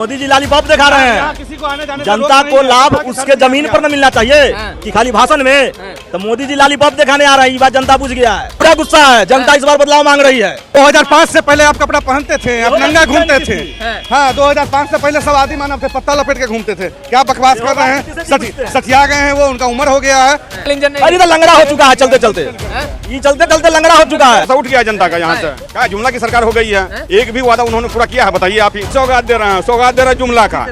Modi ji lollipop दिखा रहे हैं। किसी को आने जाने जनता को लाभ उसके जमीन पर न मिलना चाहिए कि खाली भाषण में। तो मोदी जी लॉलीपॉप दिखाने आ रहे हैं, ये बात जनता बुझ गया है। बड़ा गुस्सा है, जनता इस बार बदलाव मांग रही है। 2005 से पहले आप कपड़ा पहनते थे, आप नंगा घूमते थे। हाँ, 2005 से पहले सब आदि मानव थे, पत्ता लपेट के घूमते थे। क्या बकवास कर रहे हैं? सठिया गए हैं, वो उनका उम्र हो गया है। अरे तो लंगड़ा हो चुका है, चलते चलते ये चलते चलते लंगड़ा हो चुका है। उठ गया जनता का यहाँ से। क्या जुमला की सरकार हो गई है? एक भी वादा उन्होंने पूरा किया है? बताइए आप ही। सौगात दे रहे हैं, सौगात दे रहे हैं जुमला का।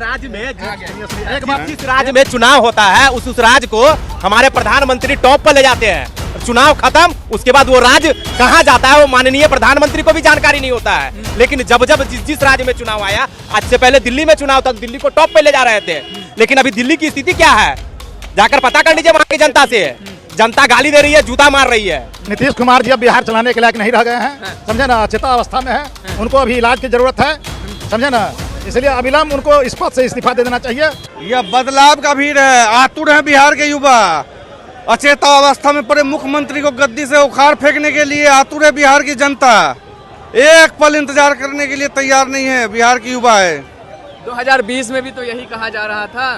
जिस राज्य में चुनाव होता है उस राज्य को हमारे प्रधानमंत्री टॉप पर ले जाते हैं। चुनाव खत्म, उसके बाद वो राज्य कहाँ जाता है वो माननीय प्रधानमंत्री को भी जानकारी नहीं होता है। लेकिन जब जिस राज्य में चुनाव आया, आज से पहले दिल्ली में चुनाव था, दिल्ली को टॉप पे ले जा रहे थे। लेकिन अभी दिल्ली की स्थिति क्या है, जाकर पता कर लीजिए वहां की जनता से। जनता गाली दे रही है, जूता मार रही है। नीतीश कुमार जी अब बिहार चलाने के लायक नहीं रह गए हैं, समझे ना। चेतावस्था में है, उनको अभी इलाज की जरूरत है, समझे ना। इसलिए अविलंब उनको इस पद से इस्तीफा दे देना चाहिए। यह बदलाव का भीड़ है, आतुर है बिहार के युवा। अचेता अवस्था में पड़े मुख्यमंत्री को गद्दी से उखाड़ फेंकने के लिए आतुर है बिहार की जनता। एक पल इंतजार करने के लिए तैयार नहीं है बिहार की युवा है। 2020 में भी तो यही कहा जा रहा था।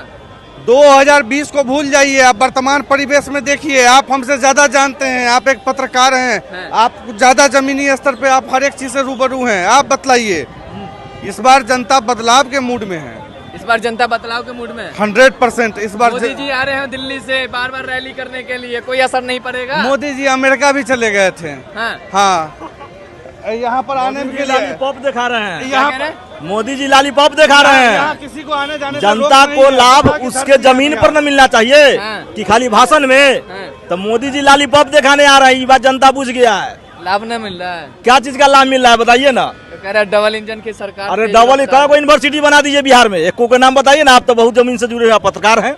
2020 को भूल जाइए, आप वर्तमान परिवेश में देखिए। आप हमसे ज्यादा जानते हैं, आप एक पत्रकार हैं, आप ज्यादा जमीनी स्तर पे आप हर एक चीज से रूबरू हैं। आप बतलाइए, इस बार जनता बदलाव के मूड में है। इस बार जनता बदलाव के मूड में है 100%। इस बार मोदी जी आ रहे हैं दिल्ली से बार बार रैली करने के लिए, कोई असर नहीं पड़ेगा। मोदी जी अमेरिका भी चले गए थे। हाँ, यहाँ पर आने के लिए लॉलीपॉप दिखा रहे हैं। यहाँ मोदी जी लॉलीपॉप दिखा रहे हैं। किसी को आने जाने जनता को लाभ उसके जमीन पर न मिलना चाहिए कि खाली भाषण में। तो मोदी जी लॉलीपॉप दिखाने आ रहे हैं, ये बात जनता बुझ गया है। लाभ न मिल रहा है। क्या चीज का लाभ मिल रहा है बताइए ना। कह रहा है डबल इंजन की सरकार। अरे डबल को यूनिवर्सिटी बना दीजिए बिहार में। एक को नाम बताइए ना, आप तो बहुत जमीन से जुड़े हुए पत्रकार हैं।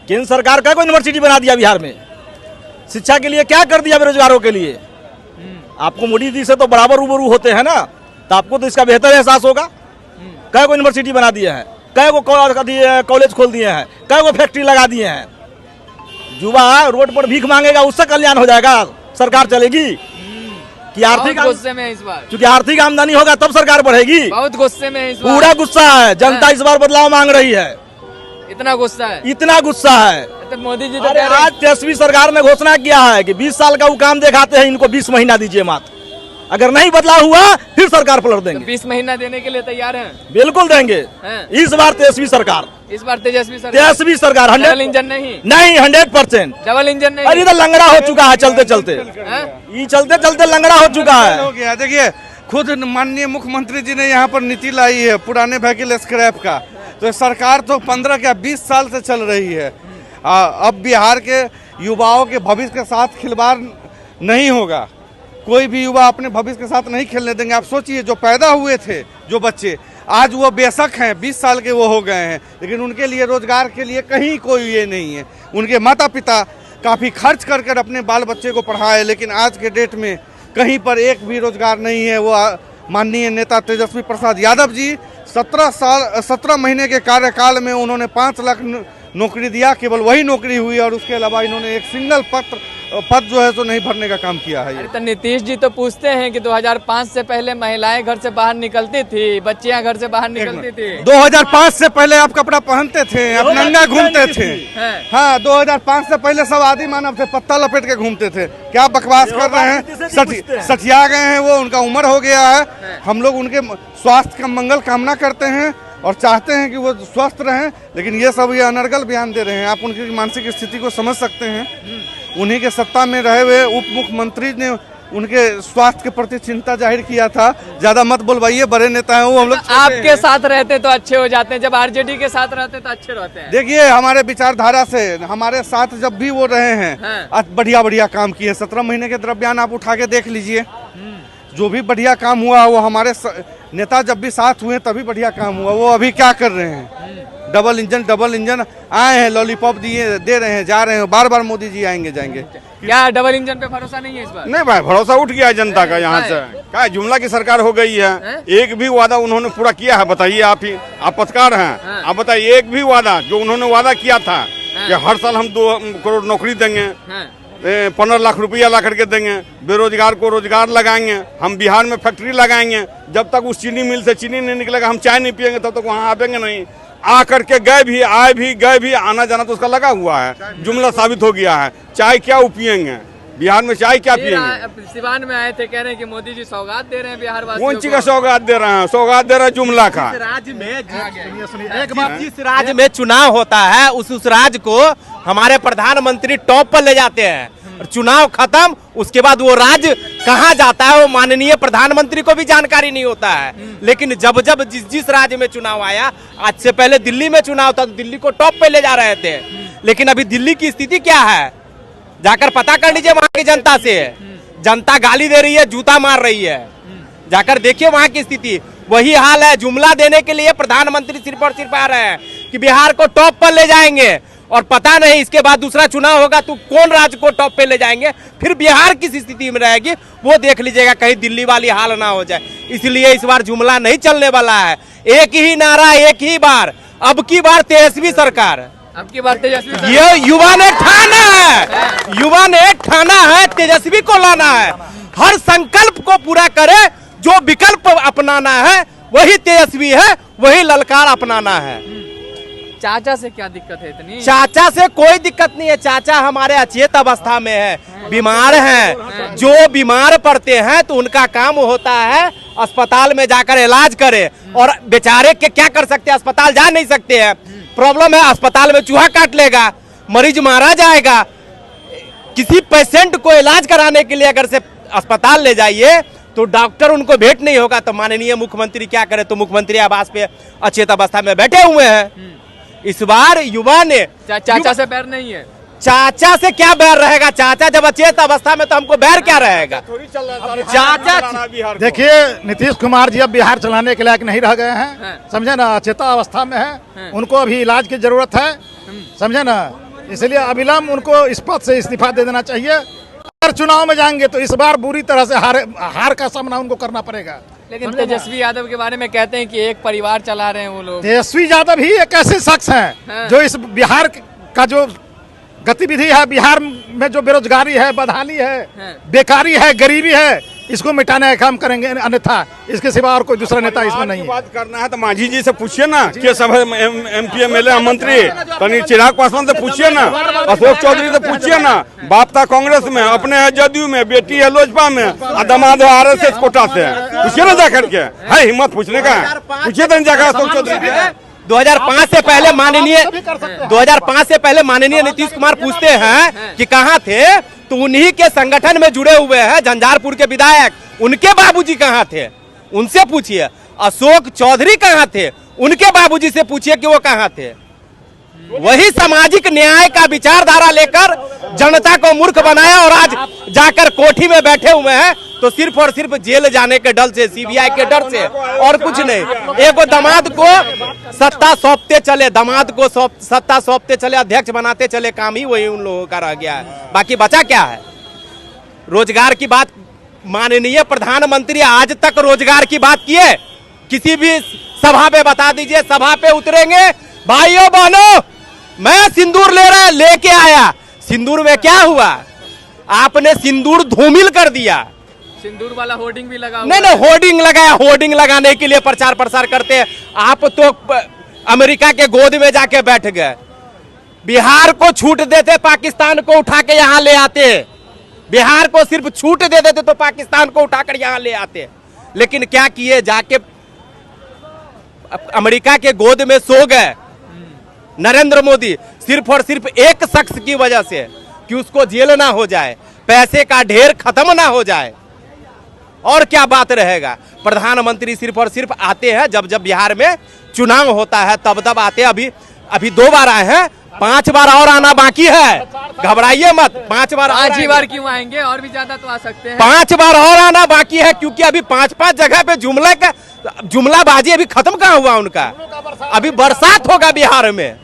केंद्र सरकार का यूनिवर्सिटी बना दिया बिहार में। शिक्षा के लिए क्या कर दिया बेरोजगारों के लिए? आपको मोदी जी से तो बराबर रूबरू होते हैं ना, तो आपको तो इसका बेहतर एहसास होगा। कई को यूनिवर्सिटी बना दिए हैं, कई को कॉलेज खोल दिए हैं, कई को फैक्ट्री लगा दिए हैं। युवा रोड पर भीख मांगेगा, उससे कल्याण हो जाएगा, सरकार चलेगी कि आर्थिक गुस्से में इस बार, क्योंकि आर्थिक आमदनी होगा तब सरकार बढ़ेगी। बहुत गुस्से में इस बार, पूरा गुस्सा है जनता। इस बार बदलाव मांग रही है। इतना गुस्सा है, इतना गुस्सा है। तो मोदी जी अरे आज तेजस्वी सरकार ने घोषणा किया है कि 20 साल का वो काम दिखाते हैं, इनको 20 महीना दीजिए मात्र। अगर नहीं बदलाव हुआ फिर सरकार पलट देंगे। 20 महीना देने के लिए तैयार हैं? बिल्कुल देंगे। इस बार तेजस्वी सरकार, इस बार तेजस्वी सरकार 100 इंजन नहीं 100% डबल इंजन नहीं। अरे तो लंगड़ा हो चुका है, चलते चलते ये चलते चलते लंगड़ा हो चुका है। देखिए, खुद माननीय मुख्यमंत्री जी ने यहाँ पर नीति लाई है पुराने व्हीकल स्क्रैप का। तो सरकार तो 15 या 20 साल से चल रही है। अब बिहार के युवाओं के भविष्य के साथ खिलवाड़ नहीं होगा। कोई भी युवा अपने भविष्य के साथ नहीं खेलने देंगे। आप सोचिए, जो पैदा हुए थे जो बच्चे, आज वो बेशक हैं 20 साल के वो हो गए हैं, लेकिन उनके लिए रोजगार के लिए कहीं कोई ये नहीं है। उनके माता पिता काफ़ी खर्च कर कर अपने बाल बच्चे को पढ़ाए, लेकिन आज के डेट में कहीं पर एक भी रोजगार नहीं है। वो माननीय नेता तेजस्वी प्रसाद यादव जी 17 महीने के कार्यकाल में उन्होंने 5 लाख नौकरी दिया, केवल वही नौकरी हुई, और उसके अलावा इन्होंने एक सिंगल पद जो है तो नहीं भरने का काम किया है। तो नीतीश जी तो पूछते हैं कि 2005 से पहले महिलाएं घर से बाहर निकलती थी, बच्चियां घर से बाहर निकलती थी। 2005 से पहले आप कपड़ा पहनते थे, आप नंगा घूमते थे। हाँ, 2005 से पहले सब आदि मानव थे, पत्ता लपेट के घूमते थे। क्या बकवास कर रहे हैं? सठिया गए हैं, वो उनका उम्र हो गया है। हम लोग उनके स्वास्थ्य का मंगल कामना करते हैं और चाहते हैं कि वो स्वस्थ रहें, लेकिन ये सब ये अनर्गल बयान दे रहे हैं। आप उनकी मानसिक स्थिति को समझ सकते हैं। उन्हीं के सत्ता में रहे हुए उप मुख्यमंत्री ने उनके स्वास्थ्य के प्रति चिंता जाहिर किया था। ज्यादा मत बोलवाइए, बड़े नेता हैं वो, हम लोग आपके साथ रहते तो अच्छे हो जाते हैं, जब आरजेडी के साथ रहते तो अच्छे रहते हैं। देखिए, हमारे विचारधारा से हमारे साथ जब भी वो रहे हैं, बढ़िया बढ़िया काम किए। 17 महीने के दरमियान आप उठा के देख लीजिए, जो भी बढ़िया काम हुआ वो हमारे नेता जब भी साथ हुए तभी बढ़िया काम हुआ। वो अभी क्या कर रहे हैं? डबल इंजन आए हैं, लॉलीपॉप दे रहे हैं, जा रहे हैं, बार बार मोदी जी आएंगे जाएंगे। क्या डबल इंजन पे भरोसा नहीं है इस बार? नहीं भाई, भरोसा उठ गया जनता का यहाँ से। क्या जुमला की सरकार हो गई है? एक भी वादा उन्होंने पूरा किया है? बताइए आप ही, आप पत्रकार हैं, आप बताइए एक भी वादा जो उन्होंने वादा किया था कि हर साल हम 2 करोड़ नौकरी देंगे, 15 लाख रुपया ला करके देंगे, बेरोजगार को रोजगार लगाएंगे, हम बिहार में फैक्ट्री लगाएंगे। जब तक उस चीनी मिल से चीनी नहीं निकलेगा, हम चाय नहीं पियेंगे, तब तक वहाँ आवेंगे नहीं। आ करके गए भी, आए भी, गए भी, आना जाना तो उसका लगा हुआ है, जुमला साबित हो गया है। चाय क्या पियेंगे बिहार में, चाय क्या पियेंगे? सिवान में आए थे, कह रहे हैं कि मोदी जी सौगात दे रहे हैं बिहार वासियों कौन चीज का सौगात दे रहे हैं? सौगात दे रहे हैं जुमला का। राज्य में एक बात, जिस राज्य में चुनाव होता है उस राज्य को हमारे प्रधानमंत्री टॉप पर ले जाते हैं, और चुनाव खत्म उसके बाद वो राज्य कहाँ जाता है वो माननीय प्रधानमंत्री को भी जानकारी नहीं होता है। लेकिन जब जब जिस राज्य में चुनाव आया, आज से पहले दिल्ली में चुनाव था, दिल्ली को टॉप पे ले जा रहे थे। लेकिन अभी दिल्ली की स्थिति क्या है, जाकर पता कर लीजिए वहां की जनता से। जनता गाली दे रही है, जूता मार रही है, जाकर देखिए वहां की स्थिति। वही हाल है, जुमला देने के लिए प्रधानमंत्री सिर्फ और सिर्फ आ रहे हैं कि बिहार को टॉप पर ले जाएंगे, और पता नहीं इसके बाद दूसरा चुनाव होगा तो कौन राज्य को टॉप पे ले जाएंगे, फिर बिहार किस स्थिति में रहेगी वो देख लीजिएगा, कहीं दिल्ली वाली हाल ना हो जाए। इसलिए इस बार जुमला नहीं चलने वाला है, एक ही नारा, एक ही बार, अब की बार तेजस्वी सरकार। अब की बार तेजस्वी, ये युवा ने ठाना है, युवा ने ठाना है, तेजस्वी को लाना है। हर संकल्प को पूरा करे, जो विकल्प अपनाना है वही तेजस्वी है, वही ललकार अपनाना है। चाचा से क्या दिक्कत है इतनी? चाचा से कोई दिक्कत नहीं है, चाचा हमारे अचेत अवस्था में है, बीमार हैं। जो बीमार पड़ते हैं तो उनका काम होता है अस्पताल में जाकर इलाज करे, और बेचारे के क्या कर सकते हैं, अस्पताल जा नहीं सकते हैं। प्रॉब्लम है, अस्पताल में चूहा काट लेगा, मरीज मारा जाएगा। किसी पेशेंट को इलाज कराने के लिए अगर से अस्पताल ले जाइए तो डॉक्टर उनको भेंट नहीं होगा, तो माननीय मुख्यमंत्री क्या करे, तो मुख्यमंत्री आवास पे अचेत अवस्था में बैठे हुए हैं। इस बार युवा ने चाचा से बैर नहीं है। चाचा से क्या बैर रहेगा, चाचा जब अचेत अवस्था में तो हमको बैर क्या रहेगा। चाचा देखिए, नीतीश कुमार जी अब बिहार चलाने के लायक नहीं रह गए हैं, समझे ना, अचेता अवस्था में है, उनको अभी इलाज की जरूरत है, समझे ना। इसलिए अविलंब उनको इस पद से इस्तीफा दे देना चाहिए। अगर चुनाव में जाएंगे तो इस बार बुरी तरह से हार का सामना उनको करना पड़ेगा। लेकिन तेजस्वी यादव के बारे में कहते हैं कि एक परिवार चला रहे हैं वो लोग। तेजस्वी यादव ही एक ऐसे शख्स हैं जो इस बिहार का जो गतिविधि है, बिहार में जो बेरोजगारी है, बदहाली है, बेकारी है, गरीबी है, इसको मिटाने का काम करेंगे, अन्यथा इसके सिवा और कोई दूसरा नेता इसमें नहीं है। बात करना है तो मांझी जी से पूछिए ना, के सब MP MLA मंत्री, तनी चिराग पासवान से पूछिए ना, अशोक चौधरी से पूछिए ना, बाप था कांग्रेस में, अपने है जदयू में, बेटी है लोजपा में, दमाद है RSS कोटा से, पूछिए ना जाकर के, है हिम्मत पूछने का, पूछिए तो जाकर अशोक चौधरी। 2005 से पहले माननीय नीतीश कुमार पूछते हैं कि कहाँ थे, तो उन्हीं के संगठन में जुड़े हुए हैं झंझारपुर के विधायक, उनके बाबूजी कहाँ थे, उनसे पूछिए। अशोक चौधरी कहाँ थे, उनके बाबूजी से पूछिए कि वो कहाँ थे। वही सामाजिक न्याय का विचारधारा लेकर जनता को मूर्ख बनाया, और आज जाकर कोठी में बैठे हुए हैं तो सिर्फ और सिर्फ जेल जाने के डर से, CBI के डर से, और कुछ नहीं। एक दामाद को सत्ता सौंपते चले, दामाद को सत्ता सौंपते चले, अध्यक्ष बनाते चले, काम ही वही उन लोगों का रह गया है। बाकी बचा क्या है? रोजगार की बात माननीय प्रधानमंत्री आज तक रोजगार की बात किए? किसी भी सभा पे बता दीजिए, सभा पे उतरेंगे, भाइयों बहनों मैं सिंदूर लेके आया, सिंदूर में क्या हुआ? आपने सिंदूर धूमिल कर दिया। सिंदूर वाला होर्डिंग भी लगा, नहीं, होर्डिंग लगाया, होर्डिंग लगाने के लिए प्रचार प्रसार करते हैं। आप तो अमेरिका के गोद में जाके बैठ गए। बिहार को छूट देते, पाकिस्तान को उठा के यहाँ ले आते। बिहार को सिर्फ छूट दे देते तो पाकिस्तान को उठाकर यहाँ ले आते। लेकिन क्या किए, जाके अमेरिका के गोद में सो गए नरेंद्र मोदी, सिर्फ और सिर्फ एक शख्स की वजह से, कि उसको जेल ना हो जाए, पैसे का ढेर खत्म ना हो जाए। और क्या बात रहेगा? प्रधानमंत्री सिर्फ और सिर्फ आते हैं जब जब बिहार में चुनाव होता है, तब आते हैं। अभी 2 बार आए हैं, 5 बार और आना बाकी है, घबराइए मत। 5 बार, 5 बार क्यों आएंगे? और भी ज्यादा तो आ सकते हैं। 5 बार और आना बाकी है, क्योंकि अभी 5 जगह पे जुमलाबाजी अभी खत्म कहाँ हुआ उनका। अभी बरसात होगा बिहार में।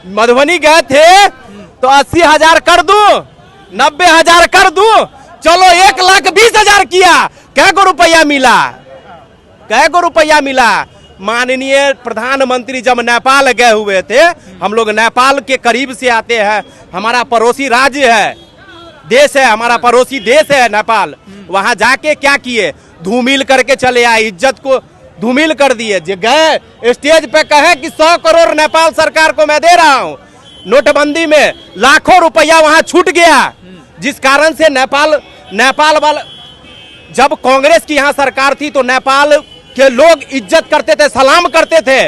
मधुबनी गए थे तो 80,000 कर दूं, 90,000 कर दूं, चलो 1,20,000 किया, कै गो रुपया मिला? कै गो रुपया मिला? माननीय प्रधानमंत्री जब नेपाल गए हुए थे, हम लोग नेपाल के करीब से आते हैं, हमारा पड़ोसी राज्य है, देश है, हमारा पड़ोसी देश है नेपाल। वहां जाके क्या किए, धूमिल करके चले आए, इज्जत को धूमिल कर दिए। जो गए स्टेज पे कहे कि 100 करोड़ नेपाल सरकार को मैं दे रहा हूं, नोटबंदी में लाखों रुपया वहां छूट गया, जिस कारण से नेपाल वाला, जब कांग्रेस की यहां सरकार थी तो नेपाल के लोग इज्जत करते थे, सलाम करते थे,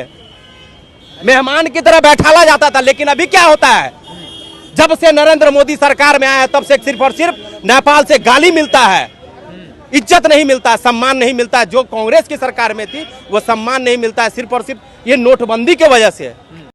मेहमान की तरह बैठाला जाता था। लेकिन अभी क्या होता है, जब से नरेंद्र मोदी सरकार में आया है तब से सिर्फ और सिर्फ नेपाल से गाली मिलता है, इज्जत नहीं मिलता, सम्मान नहीं मिलता। जो कांग्रेस की सरकार में थी वो सम्मान नहीं मिलता है, सिर्फ और सिर्फ ये नोटबंदी की वजह से।